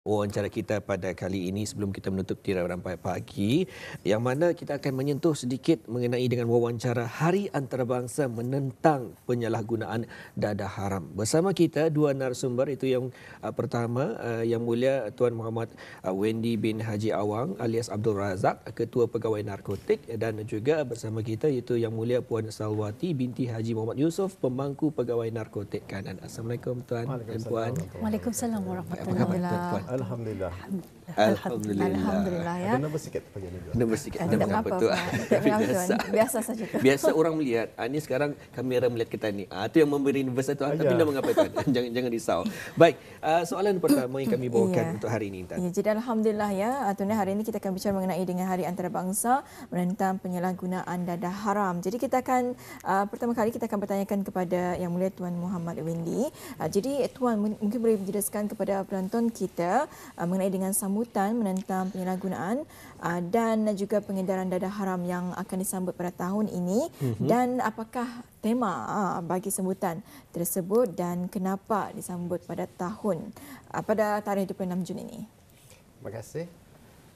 wawancara kita pada kali ini sebelum kita menutup tirai rampai pagi, yang mana kita akan menyentuh sedikit mengenai dengan wawancara Hari Antarabangsa menentang penyalahgunaan dadah haram. Bersama kita dua narasumber, itu yang pertama Yang Mulia Tuan Muhammad Wendy bin Haji Awang alias Abdul Razak, Ketua Pegawai Narkotik, dan juga bersama kita iaitu Yang Mulia Puan Salwati binti Haji Muhammad Yusof, Pemangku Pegawai Narkotik Kanan. Assalamualaikum Tuan dan Puan. Waalaikumsalam warahmatullahi wabarakatuh. Alhamdulillah. Alhamdulillah ya. Ada nombor sikit pagi ni. Nombor sikit. Tidak apa-apa. Biasa saja. Biasa orang melihat. Ini sekarang kamera melihat kita ni. Itu yang memberi nervous Tuan. Tapi tidak mengapa Tuan. Jangan risau. Baik, soalan pertama yang kami bawakan untuk hari ini Tuan. Ya, jadi alhamdulillah ya. Tuan, hari ini kita akan bicara mengenai dengan Hari Antarabangsa menentang penyalahgunaan dadah haram. Jadi kita akan pertama kali kita akan bertanyakan kepada Yang Mulia Tuan Muhammad Wendy. Jadi Tuan mungkin boleh menjelaskan kepada penonton kita mengenai dengan sambutan menentang penyalahgunaan dan juga pengedaran dadah haram yang akan disambut pada tahun ini, dan apakah tema bagi sambutan tersebut dan kenapa disambut pada tarikh 26 Jun ini. Terima kasih.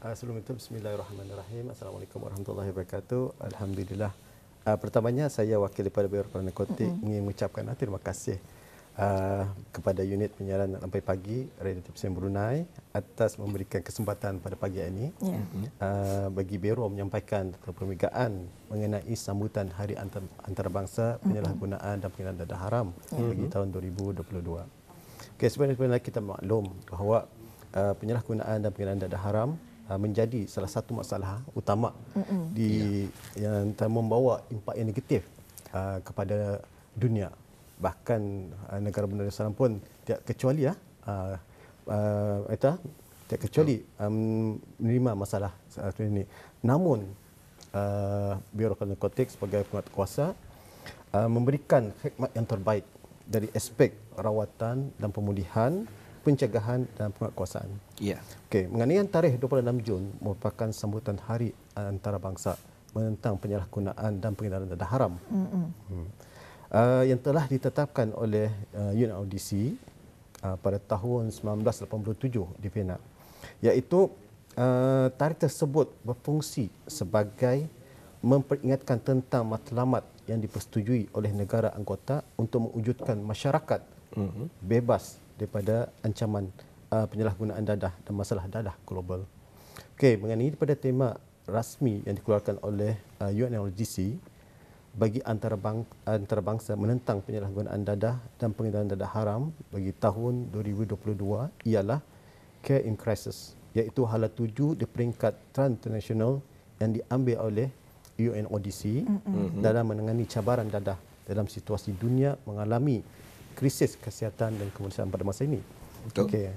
Sebelum itu bismillahirrahmanirrahim. Assalamualaikum warahmatullahi wabarakatuh. Alhamdulillah. Pertamanya saya wakil daripada Biro Narkotik ingin mengucapkan terima kasih kepada unit penyiaran Rampai Pagi Radio Televisi Brunei atas memberikan kesempatan pada pagi ini bagi Biro menyampaikan permigaan mengenai sambutan Hari Antarabangsa penyalahgunaan dan pengedaran dadah haram bagi tahun 2022. Okey, sebenarnya kita maklum bahawa penyalahgunaan dan pengedaran dadah haram menjadi salah satu masalah utama yang membawa impak yang negatif kepada dunia. Bahkan negara Brunei Darussalam pun tidak kecuali menerima masalah ini. Namun Biro Narkotik sebagai penguat kuasa memberikan khidmat yang terbaik dari aspek rawatan dan pemulihan, pencegahan dan penguatkuasaan. Okey, mengenai tarikh 26 Jun merupakan sambutan Hari Antarabangsa menentang penyalahgunaan dan pengedaran dadah haram. Yang telah ditetapkan oleh UNODC pada tahun 1987 di Vienna, iaitu tarikh tersebut berfungsi sebagai memperingatkan tentang matlamat yang dipersetujui oleh negara anggota untuk mewujudkan masyarakat bebas daripada ancaman penyalahgunaan dadah dan masalah dadah global. Okey, mengenai pada tema rasmi yang dikeluarkan oleh UNODC bagi antarabangsa menentang penyalahgunaan dadah dan pengedaran dadah haram bagi tahun 2022 ialah Care in Crisis, iaitu hala tuju di peringkat transnasional yang diambil oleh UNODC dalam menangani cabaran dadah dalam situasi dunia mengalami krisis kesihatan dan kemanusiaan pada masa ini. Okey.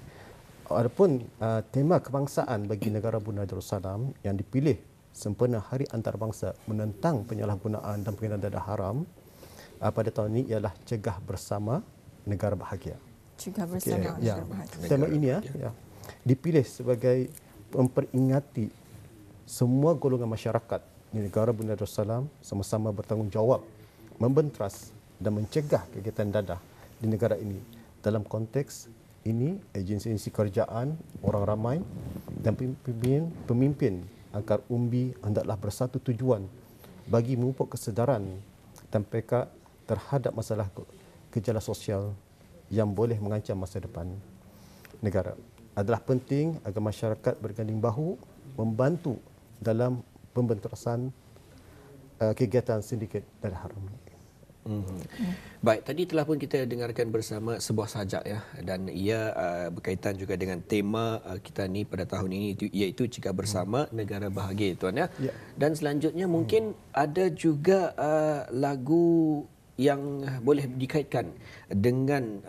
Adapun tema kebangsaan bagi negara Brunei Darussalam yang dipilih sempena Hari Antarabangsa menentang penyalahgunaan dan pengedaran dadah haram pada tahun ini ialah Cegah Bersama Negara Bahagia. Cegah Bersama Negara Bahagia. Tema ini dipilih sebagai memperingati semua golongan masyarakat di negara Brunei Darussalam sama-sama bertanggungjawab membenteras dan mencegah kegiatan dadah di negara ini. Dalam konteks ini, agensi-agensi kerajaan, orang ramai dan pemimpin angkar umbi hendaklah bersatu tujuan bagi memupuk kesedaran dan peka terhadap masalah gejala sosial yang boleh mengancam masa depan negara. Adalah penting agar masyarakat berganding bahu membantu dalam pembenterasan kegiatan sindiket dadah haram. Baik, tadi telah pun kita dengarkan bersama sebuah sajak dan ia berkaitan juga dengan tema kita ni pada tahun ini iaitu Cegah Bersama Negara Bahagia Tuan ya. Dan selanjutnya mungkin ada juga lagu yang boleh dikaitkan dengan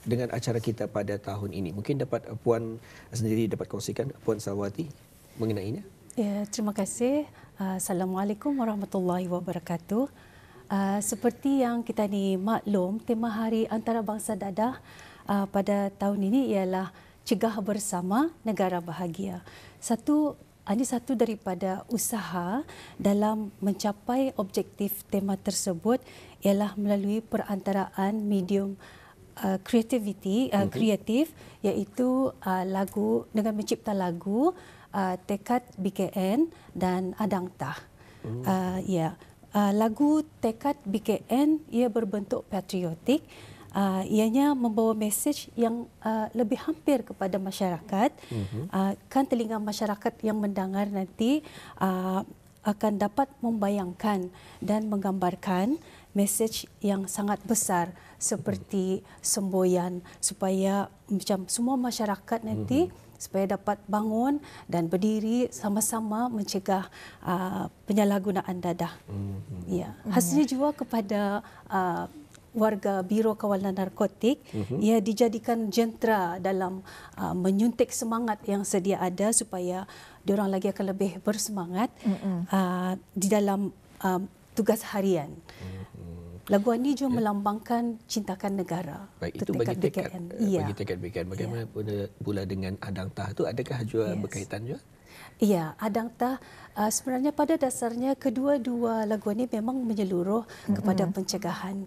dengan acara kita pada tahun ini. Mungkin dapat Puan sendiri dapat kongsikan, Puan Salwati, mengenainya. Ya, terima kasih. Assalamualaikum warahmatullahi wabarakatuh. Seperti yang kita ni maklum, tema Hari Antarabangsa Dadah pada tahun ini ialah Cegah Bersama Negara Bahagia. Ini satu daripada usaha dalam mencapai objektif tema tersebut ialah melalui perantaraan medium kreatif, iaitu lagu dengan mencipta lagu Tekad BKN dan Adang Tah. Lagu Tekad BKN ia berbentuk patriotik. Ianya membawa mesej yang lebih hampir kepada masyarakat. Kan telinga masyarakat yang mendengar nanti akan dapat membayangkan dan menggambarkan mesej yang sangat besar seperti semboyan supaya macam semua masyarakat nanti supaya dapat bangun dan berdiri sama-sama mencegah penyalahgunaan dadah. Khasnya juga kepada warga Biro Kawalan Narkotik, ia dijadikan jentera dalam menyuntik semangat yang sedia ada supaya diorang lagi akan lebih bersemangat di dalam tugas harian. Lagu ini juga melambangkan cintakan negara. Baik, itu bagi tekad BKN. Bagaimana pula dengan Adang Tah itu, adakah juga berkaitan juga? Ya, Adang Tah sebenarnya pada dasarnya kedua-dua lagu ini memang menyeluruh kepada pencegahan.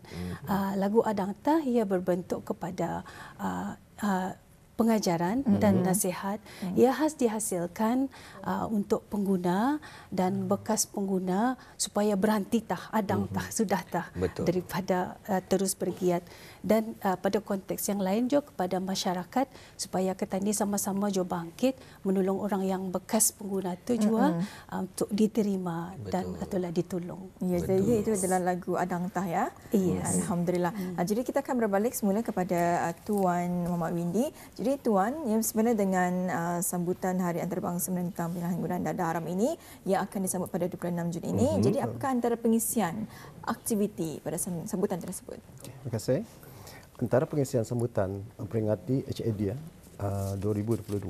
Lagu Adang Tah ia berbentuk kepada pengajaran dan nasihat. Ia khas dihasilkan untuk pengguna dan bekas pengguna supaya berhenti tah, adang tah, sudah tah daripada terus bergiat. Dan pada konteks yang lain juga kepada masyarakat supaya kita ini sama-sama juga bangkit menolong orang yang bekas pengguna itu juga untuk diterima dan atulah ditolong. Ya, jadi itu adalah lagu Adang Tah ya. Yes. Alhamdulillah. Jadi kita akan berbalik semula kepada Tuan Muhammad Windy. Jadi Tuan, yang sebenarnya dengan sambutan Hari Antarabangsa menentang penyalahgunaan dadah haram ini yang akan disambut pada 26 Jun ini. Jadi apakah antara pengisian aktiviti pada sambutan tersebut? Terima kasih. Antara pengisian sambutan memperingati HAD 2022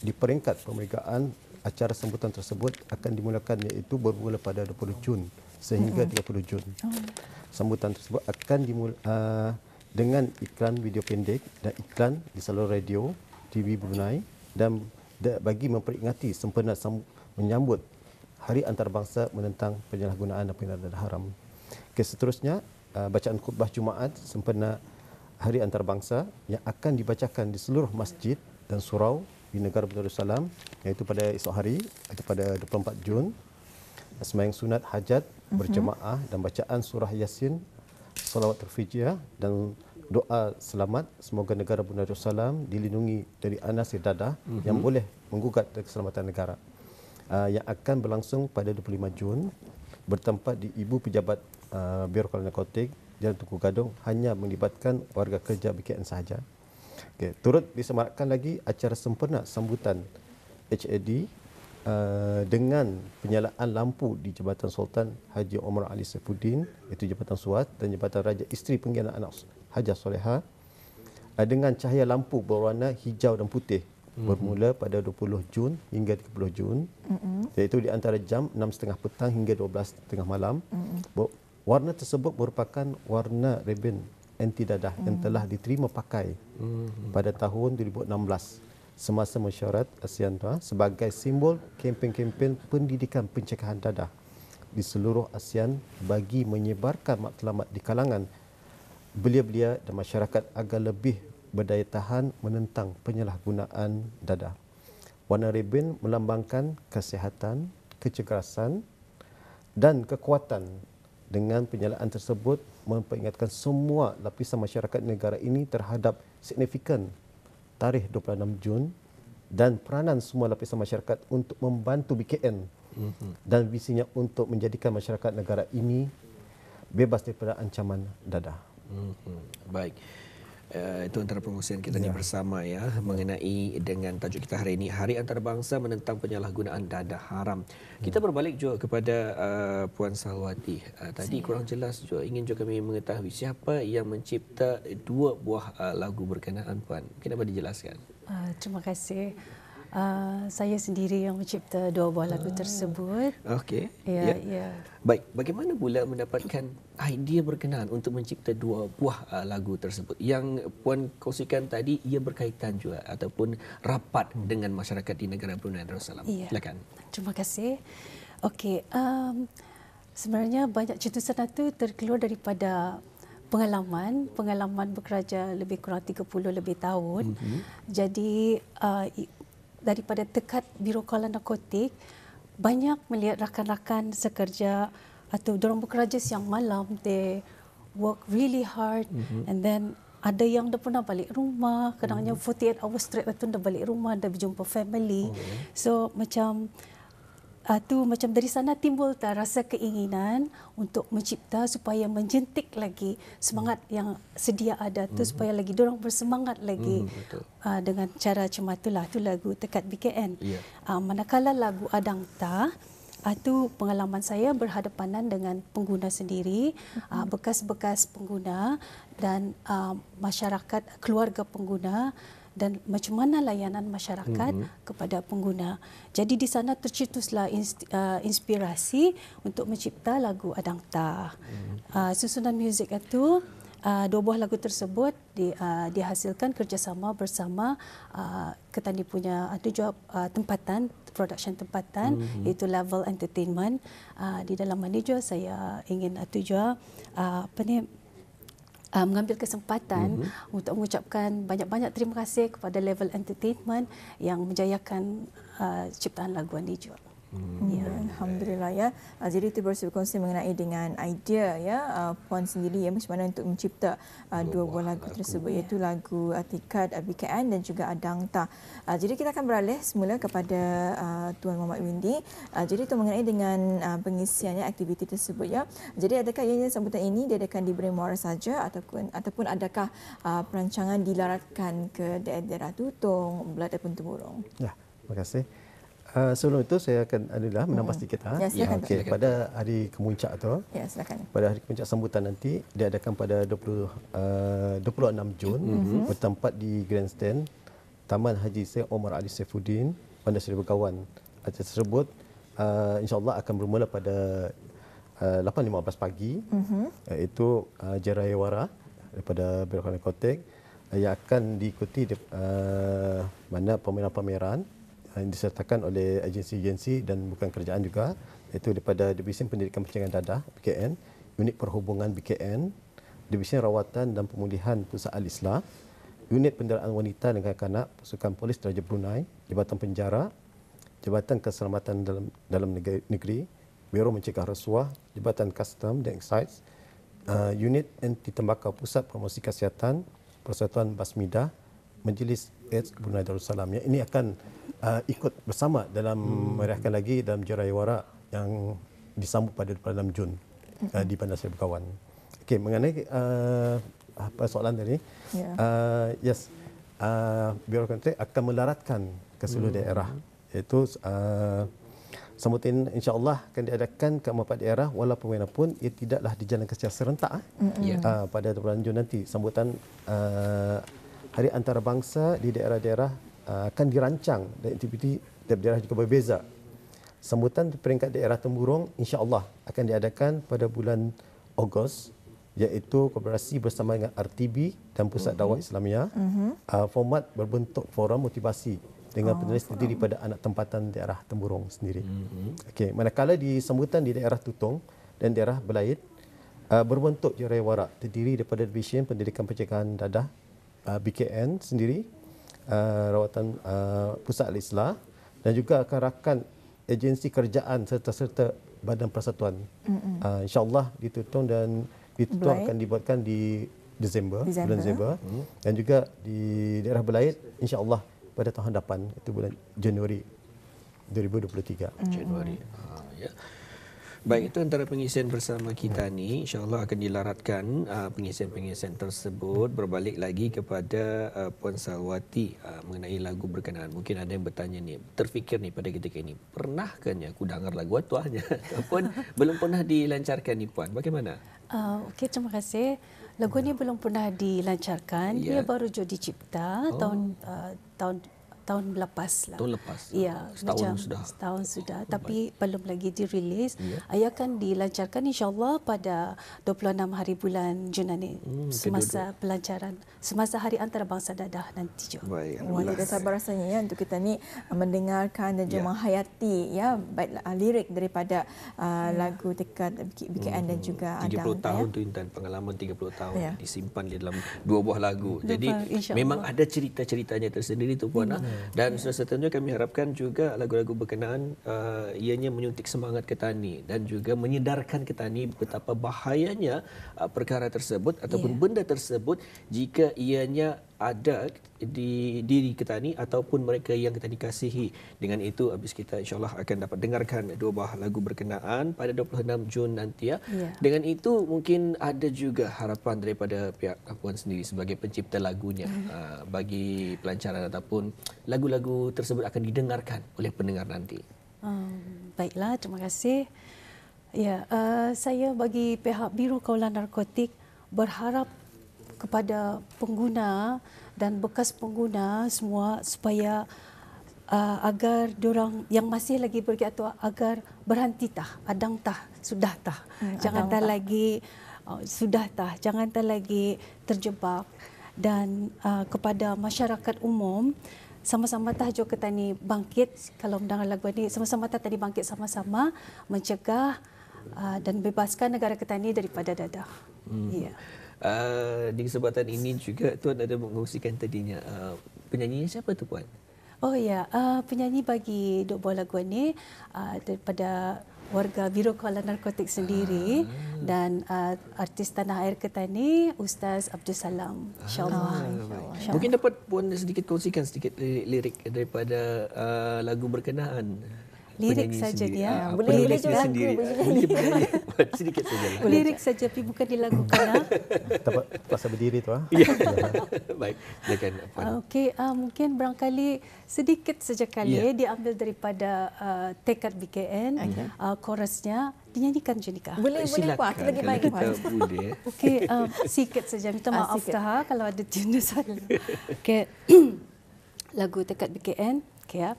di peringkat pemeriksaan acara sambutan tersebut akan dimulakan iaitu bermula pada 20 Jun sehingga 30 Jun. Sambutan tersebut akan dengan iklan video pendek dan iklan di saluran radio TV Brunei dan bagi memperingati sempena menyambut Hari Antarabangsa menentang penyalahgunaan dan penggunaan dadah haram. Seterusnya bacaan khutbah Jumaat sempena Hari Antarabangsa yang akan dibacakan di seluruh masjid dan surau di negara Darussalam iaitu pada esok hari atau pada 24 Jun. Sembahyang sunat hajat berjemaah dan bacaan surah Yasin, salawat terfijiah dan doa selamat semoga negara Darussalam dilindungi dari anasir dadah yang boleh menggugat keselamatan negara. Yang akan berlangsung pada 25 Jun bertempat di Ibu Pejabat Biro Kawalan Narkotik Jalan Tunku Gadong hanya melibatkan warga kerja BKN sahaja. Turut disemarakkan lagi acara sempena sambutan HAD dengan penyalaan lampu di Jabatan Sultan Haji Omar Ali Saifuddin, iaitu Jabatan Suat, dan Jabatan Raja Isteri Penggianan Anak Hajah Soleha dengan cahaya lampu berwarna hijau dan putih bermula pada 20 Jun hingga 30 Jun, iaitu di antara jam 6.30 petang hingga 12.30 malam. Warna tersebut merupakan warna reben anti dadah yang telah diterima pakai pada tahun 2016 semasa mesyuarat ASEAN sebagai simbol kempen-kempen pendidikan pencegahan dadah di seluruh ASEAN bagi menyebarkan matlamat di kalangan belia-belia dan masyarakat agar lebih berdaya tahan menentang penyalahgunaan dadah. Warna reben melambangkan kesihatan, kecergasan dan kekuatan. Dengan penyalaan tersebut memperingatkan semua lapisan masyarakat negara ini terhadap signifikan tarikh 26 Jun dan peranan semua lapisan masyarakat untuk membantu BKN dan visinya untuk menjadikan masyarakat negara ini bebas daripada ancaman dadah. Baik. Itu antara perkongsian kita ni bersama ya mengenai dengan tajuk kita hari ini Hari Antarabangsa menentang penyalahgunaan dadah haram. Kita berbalik juga kepada Puan Salwati. Tadi kurang jelas juga ingin juga kami mengetahui siapa yang mencipta dua buah lagu berkenaan, Puan. Mungkin dapat dijelaskan. Terima kasih. Saya sendiri yang mencipta dua buah lagu tersebut. Okey. Ya. Baik, bagaimana pula mendapatkan idea berkenaan untuk mencipta dua buah lagu tersebut? Yang Puan kongsikan tadi ia berkaitan juga ataupun rapat dengan masyarakat di negara Brunei Darussalam. Silakan. Terima kasih. Okey, sebenarnya banyak cetusan itu terkeluar daripada pengalaman bekerja lebih kurang 30 lebih tahun. Jadi daripada tekad Biro Kawalan Narkotik, banyak melihat rakan-rakan sekerja atau dorang bekerja siang malam, they work really hard, and then ada yang dah pernah balik rumah, kadang-kadang 48 hours straight tu dah balik rumah, dah berjumpa family. So macam macam dari sana timbul rasa keinginan untuk mencipta supaya menjentik lagi semangat yang sedia ada tu, supaya lagi dorang bersemangat lagi dengan cara macam itulah. Tu lagu Tekad BKN. Manakala lagu Adang Ta, itu pengalaman saya berhadapanan dengan pengguna sendiri, bekas-bekas pengguna dan masyarakat, keluarga pengguna, dan macam mana layanan masyarakat kepada pengguna. Jadi di sana tercetuslah inspirasi untuk mencipta lagu Adang Ta. Susunan muzik itu, dua buah lagu tersebut dihasilkan kerjasama bersama Ketani punya juga tempatan, production tempatan, iaitu Level Entertainment. Di dalam ini juga saya ingin juga mengambil kesempatan untuk mengucapkan banyak-banyak terima kasih kepada Level Entertainment yang menjayakan ciptaan lagu ini juga. Alhamdulillah ya. Jadi itu berkongsi mengenai dengan idea ya Puan sendiri ya, macam mana untuk mencipta dua buah lagu tersebut, iaitu lagu Tekad BKN dan juga Adang Ta. Jadi kita akan beralih semula kepada Tuan Muhammad Windy. Jadi itu mengenai dengan pengisiannya aktiviti tersebut ya. Jadi adakah ianya sambutan ini diadakan di Brem Muara saja ataupun adakah perancangan dilaratkan ke daerah-daerah Tutong, Belad ataupun Temburong? Ya, terima kasih. Sebelum itu saya akan menambah sedikit. Ya, silakan. Okey, pada hari kemuncak tu, silakan. pada hari kemuncak sambutan nanti diadakan pada 26 Jun bertempat di Grandstand Taman Haji Syed Omar Ali Saifuddin, Bandar Seri Begawan. Acara tersebut insya-Allah akan bermula pada 8.15 pagi, iaitu Jarayawara daripada Biro Kawalan Narkotik yang akan diikuti mana pameran-pameran yang disertakan oleh agensi-agensi dan bukan kerajaan juga, iaitu daripada Divisi Pendidikan Pencegahan Dadah BKN, Unit Perhubungan BKN, Divisi Rawatan dan Pemulihan Pusat Al-Islah, Unit Penderaan Wanita dan Kanak-kanak Pasukan Polis Diraja Brunei, Jabatan Penjara, Jabatan Keselamatan Dalam Negeri, Biro Mencegah Rasuah, Jabatan Custom dan Excise, Unit Anti Tembakau Pusat Promosi Kesihatan, Persatuan Basmidah, Majlis AIDS Brunei Darussalam. Ini akan ikut bersama dalam meriahkan lagi dalam Jarayawara yang disambut pada 26 Jun di Bandar Seri Begawan. Okey, mengenai apa soalan tadi? Yes, Biro Kontrak akan melaratkan ke seluruh daerah, iaitu sambutan insya-Allah akan diadakan ke 4 daerah, walaupun bagaimanapun ia tidaklah dijalankan secara serentak pada 26 Jun nanti. Sambutan Hari Antarabangsa di daerah-daerah akan dirancang dan aktiviti tiap daerah juga berbeza. Sambutan di peringkat daerah Temburong insya-Allah akan diadakan pada bulan Ogos, iaitu kolaborasi bersama dengan RTB dan Pusat Dakwah Islamiah. Format berbentuk forum motivasi dengan penulis terdiri pada anak tempatan daerah Temburong sendiri. Okey, manakala di sambutan di daerah Tutong dan daerah Belait berbentuk Jarayawara terdiri daripada Divisi Pendidikan Pencegahan Dadah BKN sendiri, rawatan Pusat Al-Islah dan juga akan agensi kerajaan serta badan persatuan. InsyaAllah di Tutong dan di Tutong akan dibuatkan di bulan Disember. Dan juga di daerah Belait insyaAllah pada tahun hadapan, itu bulan Januari 2023. Januari. Ya. Baik, itu antara pengisian bersama kita ni. InsyaAllah akan dilaratkan pengisian-pengisian tersebut. Berbalik lagi kepada Puan Salwati mengenai lagu berkenaan. Mungkin ada yang bertanya ni, terfikir ni pada ketika ini, pernahkah aku dengar lagu atuahnya ataupun belum pernah dilancarkan ni Puan? Bagaimana? Okey, terima kasih. Lagu ni belum pernah dilancarkan. Dia baru je dicipta tahun tahun lepas lah. Tahun lepas. Ya, Setahun macam sudah. Setahun sudah, tapi belum lagi dirilis. Ya. Ia akan dilancarkan insya-Allah pada 26 hari bulan Jun ini. Semasa pelancaran, semasa Hari Antarabangsa Dadah nanti juga. Baik. Wah, tidak sabar rasanya ya untuk kita ni mendengarkan dan juga Ya. menghayati ya baik lirik daripada lagu Tekad BKN dan juga 30 Adang tahun ya. tu Intan, pengalaman 30 tahun Ya. disimpan di dalam dua buah lagu. Jadi insya-Allah. memang ada cerita-ceritanya tersendiri tu Puan. Dan sudah seterusnya kami harapkan juga lagu-lagu berkenaan ianya menyuntik semangat ketani dan juga menyedarkan ketani betapa bahayanya perkara tersebut ataupun benda tersebut jika ianya ada di diri ketani ataupun mereka yang ketani kasihi. Dengan itu habis kita insya-Allah akan dapat dengarkan dua buah lagu berkenaan pada 26 Jun nanti ya. Ya. Dengan itu mungkin ada juga harapan daripada pihak Puan sendiri sebagai pencipta lagunya bagi pelancaran ataupun lagu-lagu tersebut akan didengarkan oleh pendengar nanti. Baiklah, terima kasih. Ya, saya bagi pihak Biro Kawalan Narkotik berharap kepada pengguna dan bekas pengguna semua supaya agar diorang yang masih lagi bergiat tu agar berhenti tah, adang tah, sudah tah. Jangan tah lagi sudah tah, jangan tah lagi terjebak. Dan kepada masyarakat umum, sama-sama tah jo ketani bangkit, kalau mendengar lagu ini, sama-sama tah tadi bangkit sama-sama mencegah dan bebaskan negara ketani daripada dadah. Ya. Di kesempatan ini juga Tuan ada mengungsikan tadinya penyanyinya siapa tu Puan? Oh ya, penyanyi bagi dua buah lagu ini daripada warga Biro Kawalan Narkotik sendiri dan artis tanah air Ketani Ustaz Abdul Salam. InsyaAllah. Baik. Mungkin dapat Puan sedikit kongsikan sedikit lirik daripada lagu berkenaan. Lirik penyanyi saja sendiri. dia. Boleh penulis juga lagu, sendiri. boleh Boleh sedikit saja. Lirik saja tapi bukan dilakukan. Dapat pasal berdiri tu Ya. Baik, silakan Puan. Okey, mungkin barangkali sedikit saja kali diambil daripada Tekad BKN, chorusnya dinyanyikan Jenika. Boleh Puan, kita lagi baik Puan. Boleh. Okey, sikit saja. Minta maaf Taha kalau ada tune salah. Okey. Lagu Tekad BKN. Okey ya.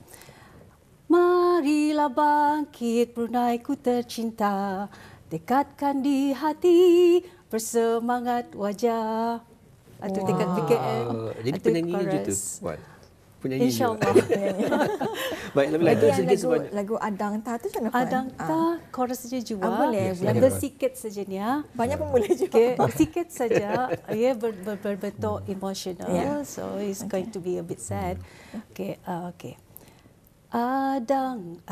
Marilah bangkit Bruneiku tercinta, tekadkan di hati, bersemangat wajah. Itu Tekad BKN. Jadi Itu penyanyinya je tu chorus. Puan. Penyanyi InsyaAllah. Baik, Lagi lagu yang sedikit sebanyak. lagu Adang Ta tu macam mana Puan? Adang ta chorus saja juga. boleh, boleh. Ambil sikit saja ni ya. Banyak pun boleh juga. Okay, sikit saja. Ia berbentuk emotional. So it's going to be a bit sad. Okay, okay. Adang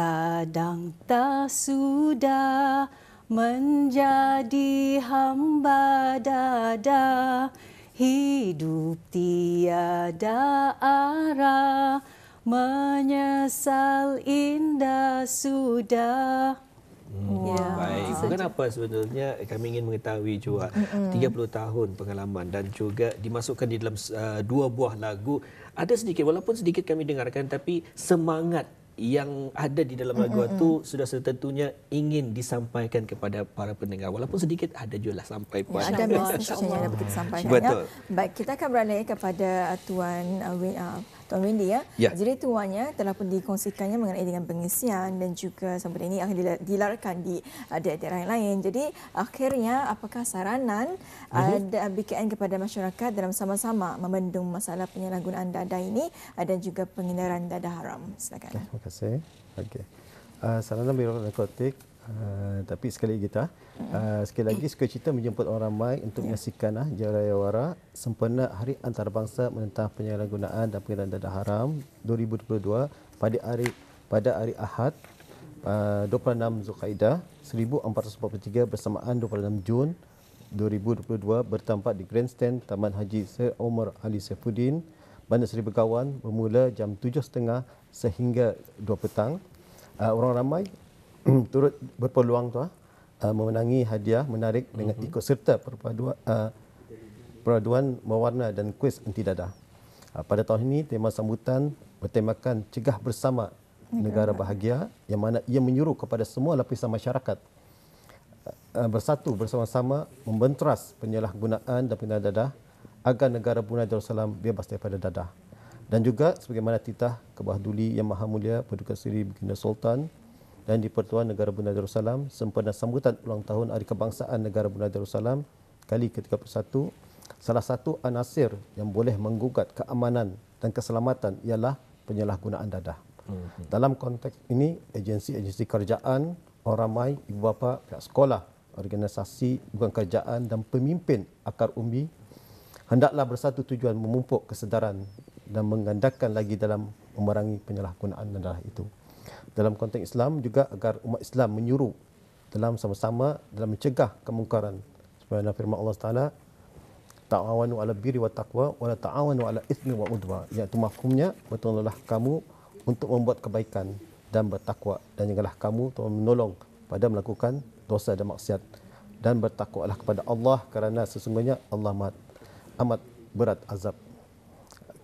tak sudah menjadi hamba dada, hidup tiada arah, menyesal indah sudah. Baik, bukan apa sebenarnya kami ingin mengetahui juga 30 tahun pengalaman dan juga dimasukkan di dalam dua buah lagu. Ada sedikit, walaupun sedikit kami dengarkan, tapi semangat yang ada di dalam lagu itu sudah setentunya ingin disampaikan kepada para pendengar. Walaupun sedikit ada juga lah sampai Puan. Ada mesej yang dapat kita sampaikan. Betul. Ya. Baik, kita akan beralih kepada Tuan Wendy ya. Ya. Jadi tuannya telah pun dikongsikannya mengenai dengan pengisian dan juga sampai ini akan dilarkan di daerah yang lain. Jadi akhirnya apakah saranan BKN kepada masyarakat dalam sama-sama membendung masalah penyalahgunaan dadah ini dan juga pengindaran dadah haram? Silakan. Terima kasih. Okey. Saranan Biro Narkotik, tapi sekali lagi sekali lagi sukacita menjemput orang ramai untuk menyaksikan Jaya Wara sempena Hari Antarabangsa menentang penyalahgunaan dan pengindaran dadah haram 2022 pada hari Ahad 26 Zulkaidah 1443 bersamaan 26 Jun 2022 bertempat di Grandstand Taman Haji Sir Omar Ali Saifuddin, Bandar Seri Begawan bermula jam 7.30 sehingga 2 petang. Orang ramai turut berpeluang memenangi hadiah menarik dengan ikut serta perpaduan mewarna dan kuis anti dadah. Pada tahun ini tema sambutan bertemakan Cegah Bersama Negara Bahagia, yang mana ia menyuruh kepada semua lapisan masyarakat bersatu bersama-sama membenteras penyalahgunaan dan pengindaran dadah agar negara Brunei Darussalam bebas daripada dadah. Dan juga sebagaimana titah Kebah Duli Yang Maha Mulia Paduka Seri Baginda Sultan dan di-Pertuan Negara Brunei Darussalam sempena sambutan ulang tahun Hari Kebangsaan Negara Brunei Darussalam kali ke-31, salah satu anasir yang boleh menggugat keamanan dan keselamatan ialah penyalahgunaan dadah. Dalam konteks ini, agensi-agensi kerajaan, orang ramai, ibu bapa, pihak sekolah, organisasi bukan kerajaan dan pemimpin akar umbi hendaklah bersatu tujuan memupuk kesedaran dan menggandakan lagi dalam memerangi penyalahgunaan dadah itu. Dalam konteks Islam juga agar umat Islam menyuruh dalam sama-sama dalam mencegah kemungkaran. Sebagaimana firman Allah Taala, ta'awanu 'alal birri wat taqwa wa la ta'awanu 'alal itsmi wal 'udwan. Iaitu mafhumnya, bertolonglah kamu untuk membuat kebaikan dan bertakwa, dan janganlah kamu menolong pada melakukan dosa dan maksiat, dan bertakwalah kepada Allah kerana sesungguhnya Allah amat berat azab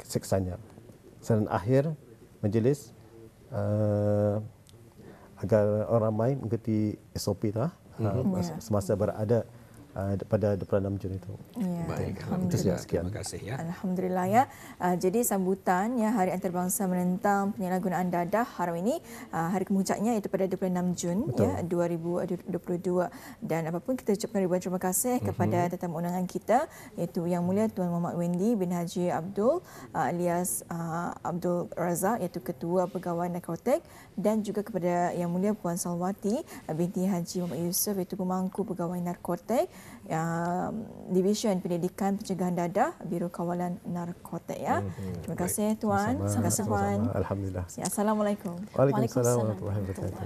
siksanya. Dan akhir majlis agar orang ramai mengikuti SOP semasa berada pada 26 Jun itu. Ya, Baik, alhamdulillah. terima kasih ya. Alhamdulillah ya. Jadi sambutan ya Hari Antarabangsa menentang penyalahgunaan dadah haram ini hari kemuncaknya itu pada 26 Jun ya 2022, dan apapun kita ucapkan ribuan terima kasih kepada tetamu undangan kita iaitu Yang Mulia Tuan Muhammad Wendy bin Haji Abdul alias Abdul Razak iaitu Ketua Pegawai Narkotik, dan juga kepada Yang Mulia Puan Salwati binti Haji Muhammad Yusof iaitu Pemangku Pegawai Narkotik Division Pendidikan Pencegahan Dadah Biro Kawalan Narkotik ya. Terima kasih Tuan. Terima kasih Puan. Alhamdulillah. Ya, Assalamualaikum. Waalaikumsalam warahmatullahi wabarakatuh.